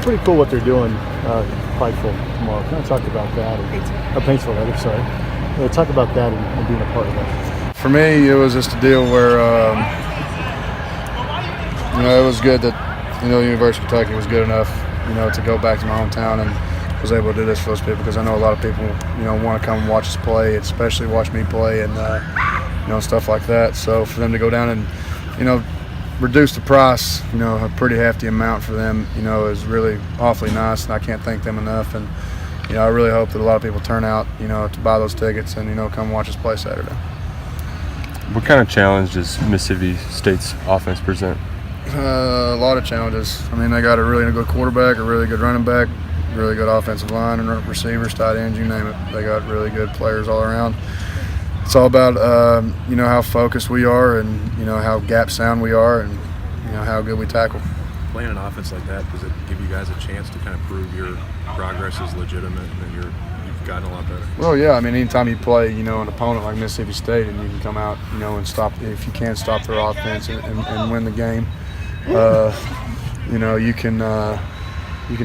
pretty cool what they're doing, Pikeville tomorrow. Kind of talk about that. Paintsville, rather, sorry. Talk about that and being a part of that. For me, it was just a deal where, it was good that, University of Kentucky was good enough, to go back to my hometown and was able to do this for those people, because I know a lot of people, want to come and watch us play, especially watch me play and, stuff like that. So for them to go down and, reduce the price, a pretty hefty amount for them, is really awfully nice, and I can't thank them enough. And, I really hope that a lot of people turn out, to buy those tickets and, come watch us play Saturday. What kind of challenge does Mississippi State's offense present? A lot of challenges. I mean, they got a really good quarterback, a really good running back, really good offensive line and receivers, tight ends, you name it. They got really good players all around. It's all about, how focused we are and, how gap sound we are and, how good we tackle. Playing an offense like that, does it give you guys a chance to kind of prove your progress is legitimate and that you've gotten a lot better? Well, yeah. I mean, anytime you play, an opponent like Mississippi State and you can come out, and stop, if you can stop their offense and win the game, you can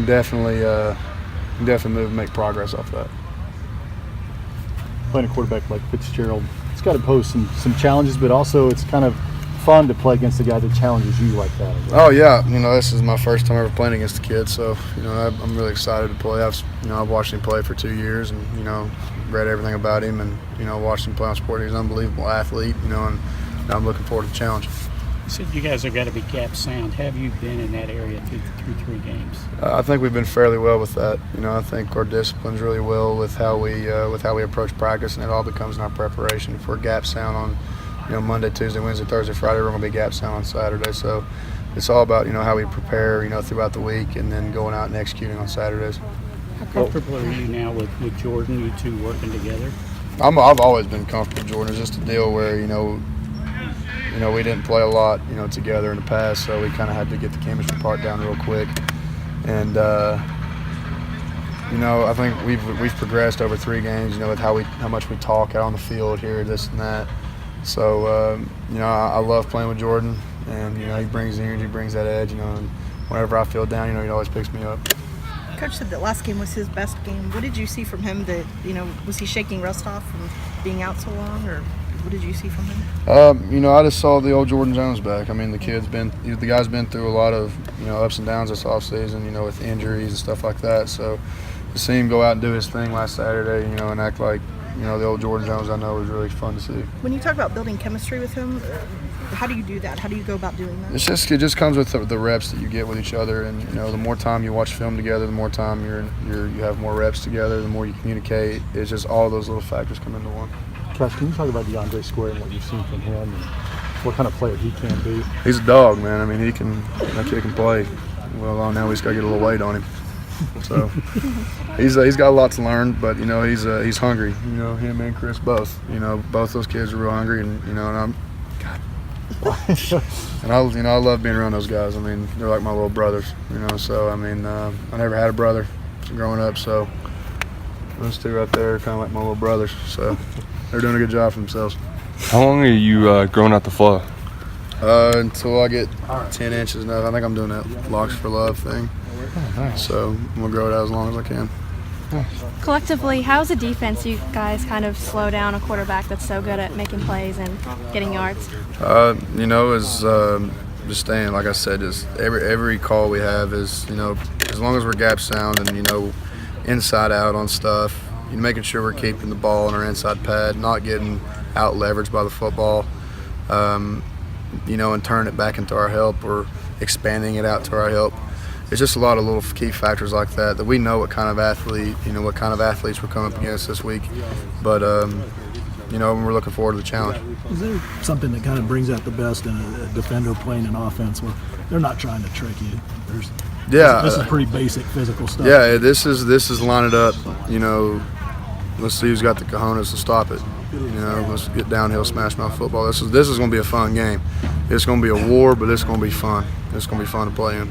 definitely make progress off that. Playing a quarterback like Fitzgerald, it's got to pose some challenges, but also it's kind of fun to play against a guy that challenges you like that. Oh yeah, this is my first time ever playing against a kid, so I'm really excited to play. I've watched him play for 2 years, and read everything about him, and watched him play on sport. He's an unbelievable athlete, and I'm looking forward to the challenge. You said you guys have got to be gap sound. Have you been in that area through 3 games? I think we've been fairly well with that. I think our discipline's really well with how we approach practice, and it all becomes in our preparation. If we're gap sound on Monday, Tuesday, Wednesday, Thursday, Friday, we're going to be gap sound on Saturday. So it's all about how we prepare throughout the week, and then going out and executing on Saturdays. How comfortable are you now with Jordan, you two working together? I've always been comfortable with Jordan. It's just a deal where we didn't play a lot, together in the past, so we kind of had to get the chemistry part down real quick. And I think we've progressed over 3 games, with how much we talk out on the field here, this and that. So I love playing with Jordan, and he brings the energy, brings that edge, and whenever I feel down, he always picks me up. Coach said that last game was his best game. What did you see from him that, was he shaking rust off from being out so long, or what did you see from him? I just saw the old Jordan Jones back. I mean, the guy's been through a lot of, ups and downs this offseason, with injuries and stuff like that. So to see him go out and do his thing last Saturday, and act like, the old Jordan Jones I know was really fun to see. When you talk about building chemistry with him, how do you do that? How do you go about doing that? It just comes with the reps that you get with each other, and the more time you watch film together, the more time you have more reps together, the more you communicate. It's just all those little factors come into one. Kash, can you talk about DeAndre Square and what you've seen from him and what kind of player he can be? He's a dog, man. I mean, that kid can play. Well, now he's got to get a little weight on him. So he's got a lot to learn, but he's hungry. Him and Chris both. Both those kids are real hungry, and and I love being around those guys. I mean, they're like my little brothers. So I mean, I never had a brother growing up, so those two right there are kind of like my little brothers. So they're doing a good job for themselves. How long are you growing out the flow? Until I get 10 inches enough. I think I'm doing that Locks for Love thing. Oh, nice. So I'm going to grow it out as long as I can. Collectively, how's the defense you guys kind of slow down a quarterback that's so good at making plays and getting yards? Is just staying, like I said, just every call we have is, as long as we're gap sound and, inside out on stuff, making sure we're keeping the ball in our inside pad, not getting out leveraged by the football, and turning it back into our help or expanding it out to our help. It's just a lot of little key factors like that we know what kind of athlete, what kind of athletes we're coming up against this week. But, we're looking forward to the challenge. Is there something that kind of brings out the best in a defender playing an offense where they're not trying to trick you? This is pretty basic physical stuff. Yeah, this is line it up. Let's see who's got the cojones to stop it. Let's get downhill, smash mouth football. This is going to be a fun game. It's going to be a war, but it's going to be fun. It's going to be fun to play in.